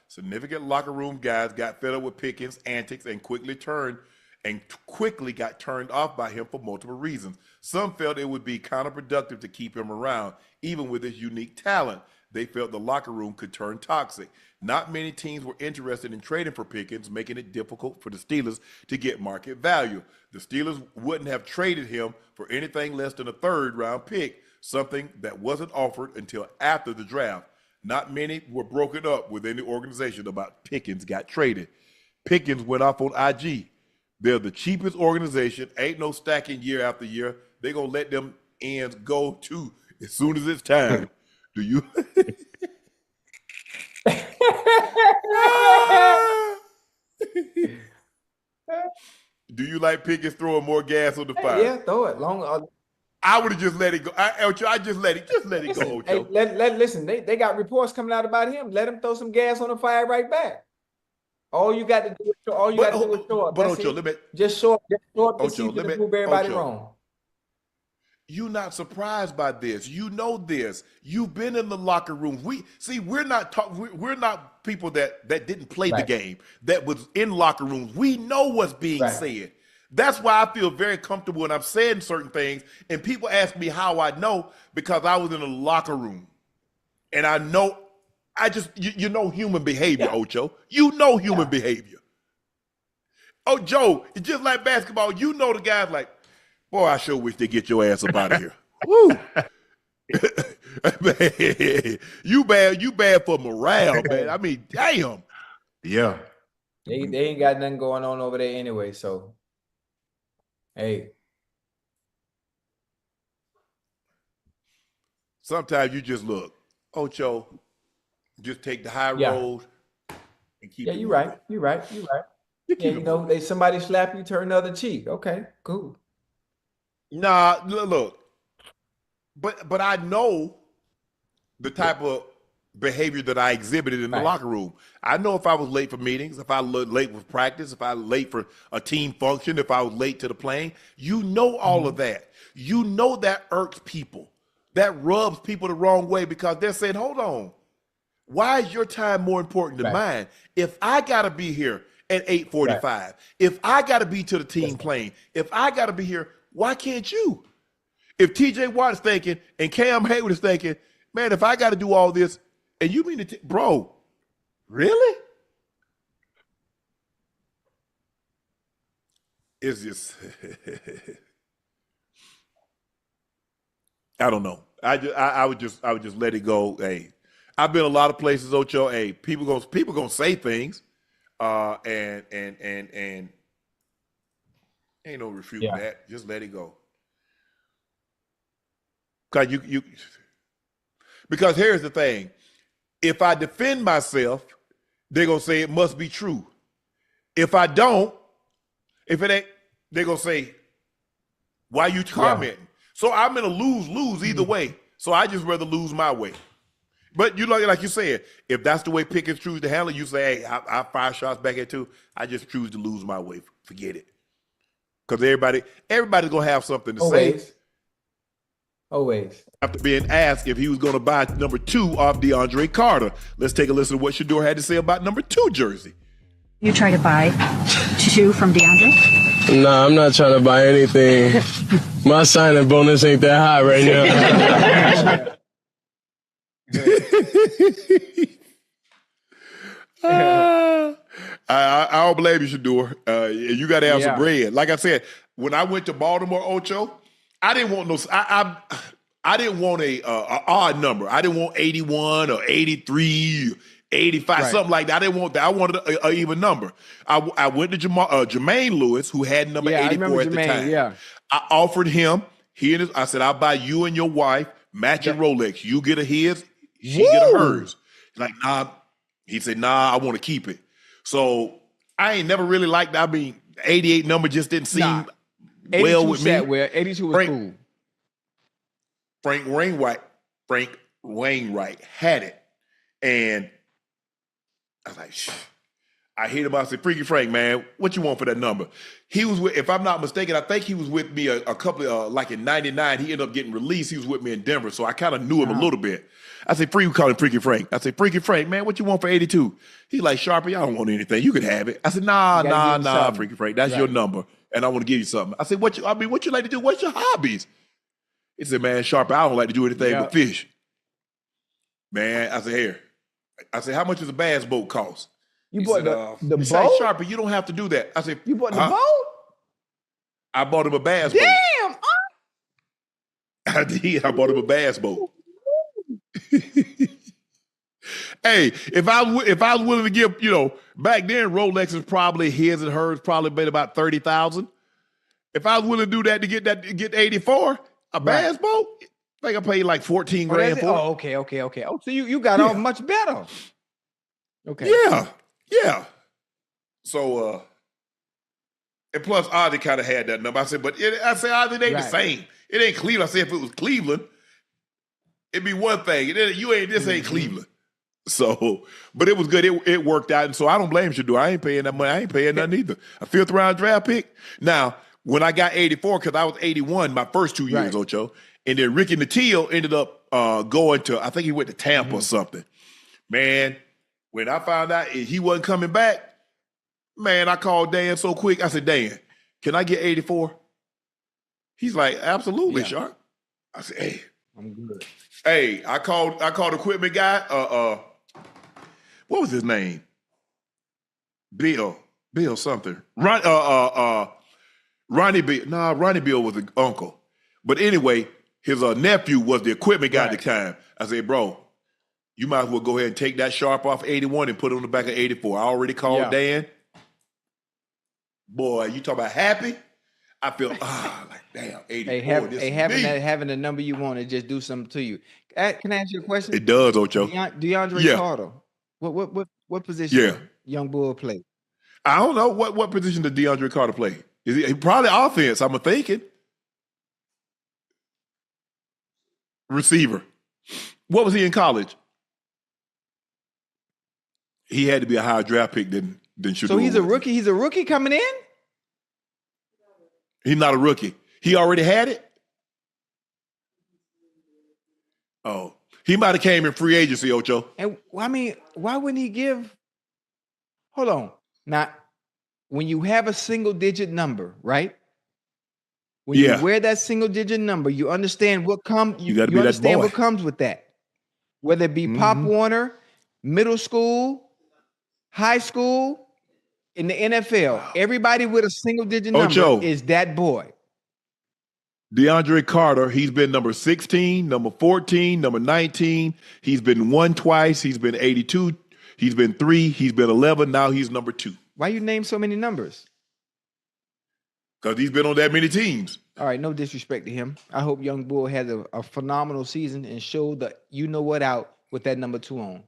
Significant locker room guys got fed up with Pickens' antics and quickly got turned off by him for multiple reasons. Some felt it would be counterproductive to keep him around, even with his unique talent. They felt the locker room could turn toxic. Not many teams were interested in trading for Pickens, making it difficult for the Steelers to get market value. The Steelers wouldn't have traded him for anything less than a third-round pick, something that wasn't offered until after the draft. Not many were broken up within the organization about Pickens got traded. Pickens went off on IG. They're the cheapest organization. Ain't no stacking year after year. They're going to let them ends go too as soon as it's time. Do you? Do you like Pickens throwing more gas on the fire? Yeah, throw it. I would have just let it go. I just let it go, Ocho. Hey, listen, they got reports coming out about him. Let him throw some gas on the fire right back. All you got to do is show up. But Ocho, just show up to see the everybody wrong. You're not surprised by this. You know this. You've been in the locker room. We're not people that didn't play the game, that was in locker rooms. We know what's being said. That's why I feel very comfortable when I'm saying certain things. And people ask me how I know, because I was in the locker room. And I know, you know human behavior, Ocho. You know human behavior. Oh, Joe, it's just like basketball. You know the guys like, boy, I sure wish they get your ass up out of here. Woo. Man, you bad for morale, man. I mean, damn. Yeah. They ain't got nothing going on over there anyway, so hey. Sometimes you just look, Ocho, just take the high road and keep it. You're right. Yeah, you know, somebody slap you, turn the other cheek. Okay, cool. Nah, look. But I know the type of behavior that I exhibited in the locker room. I know if I was late for meetings, if I was late for practice, if I was late for a team function, if I was late to the plane. You know all of that. You know that irks people. That rubs people the wrong way, because they're saying, hold on, why is your time more important than mine? If I got to be here at 8:45, if I got to be to the team plane, if I got to be here, why can't you? If TJ Watt is thinking and Cam Hayward is thinking, man, if I got to do all this, and you mean to, bro, really? It's just, I don't know. I would just let it go. Hey, I've been a lot of places, Ocho. Hey, people gonna say things, and ain't no refuting that. Just let it go. Because here's the thing. If I defend myself, they're gonna say it must be true. If I don't, if it ain't, they're gonna say, why you commenting? So I'm in a lose-lose either way. So I just rather lose my way. But you know, like you said, if that's the way Pickens choose to handle it, you say, hey, I fire shots back at two. I just choose to lose my way. Forget it. Because everybody's gonna have something to say. Always. After being asked if he was gonna buy number 2 off DeAndre Carter. Let's take a listen to what Shador had to say about number 2 jersey. You try to buy 2 from DeAndre? Nah, I'm not trying to buy anything. My signing bonus ain't that high right now. I don't blame you, Shador. You got to have some bread. Like I said, when I went to Baltimore, Ocho, I didn't want no. I didn't want a odd number. I didn't want 81 or 83, 85, something like that. I didn't want that. I wanted an even number. I went to Jermaine Lewis, who had number 84 at the time. Yeah. I offered him. I said, I'll buy you and your wife matching Rolex. You get a his, she get a hers. He's like, nah. He said, nah, I want to keep it. So I ain't never really liked that. I mean, 88 number just didn't seem well with me. 82 was cool. Frank Wainwright had it. And I was like, I hit him. I said, Freaky Frank, man, what you want for that number? He was with, if I'm not mistaken, I think he was with me a couple of, like in 99, he ended up getting released. He was with me in Denver. So I kind of knew him a little bit. I said, we call him Freaky Frank. I said, Freaky Frank, man, what you want for 82? He's like, Sharpe, I don't want anything. You can have it. I said, nah, Freaky Frank. That's your number. And I want to give you something. I said, what you like to do? What's your hobbies? He said, man, Sharpe, I don't like to do anything but fish. Man, I said, here. I said, how much does a bass boat cost? You bought the boat? Said, Sharpe, you don't have to do that. I said, you bought the boat? I bought him a bass boat. Damn! I did. I bought him a bass boat. Hey, if I was willing to give, back then Rolexes probably his and hers probably made about 30,000. If I was willing to do that to get 84, a bass boat, I think I paid like 14 grand for it. Oh, okay. Oh, so you got off much better. Okay. Yeah. So, and plus Ozzy kind of had that number. I said, Ozzy, it ain't the same. It ain't Cleveland. I said, if it was Cleveland, it'd be one thing. This ain't Cleveland. So, but it was good. It worked out. And so I don't blame Shador. I ain't paying that money. I ain't paying nothing either. A 5th round draft pick. Now, when I got 84, because I was 81 my first 2 years, Ocho, and then Ricky Nattiel ended up going to, I think he went to Tampa or something. Man, when I found out he wasn't coming back, man, I called Dan so quick. I said, Dan, can I get 84? He's like, absolutely, Sharpe. I said, hey. I'm good. Hey, I called equipment guy. What was his name? Bill something. Ronnie Bill. Nah, Ronnie Bill was the uncle. But anyway, his nephew was the equipment guy at the time. I said, bro, you might as well go ahead and take that Sharpe off 81 and put it on the back of 84. I already called Dan. Boy, you talk about happy? I feel like damn, 84. Having the number you want to just do something to you. Can I ask you a question? It does, Ocho. DeAndre Carter. What position young bull play? I don't know what position does DeAndre Carter play. Is he probably offense? I'm thinking receiver. What was he in college? He had to be a higher draft pick than Shador. So he's a rookie. He's a rookie coming in. He's not a rookie. He already had it? Oh. He might have came in free agency, Ocho. And I mean, why wouldn't he give? Hold on. Now, when you have a single digit number, right? When you wear that single digit number, you understand what comes. You understand what comes with that. Whether it be Pop Warner, middle school, high school, in the NFL, everybody with a single digit number is that boy. DeAndre Carter, he's been number 16, number 14, number 19. He's been 1 twice. He's been 82. He's been 3. He's been 11. Now he's number 2. Why you name so many numbers? Because he's been on that many teams. All right, no disrespect to him. I hope Young Bull has a phenomenal season and show the you know what out with that number 2 on.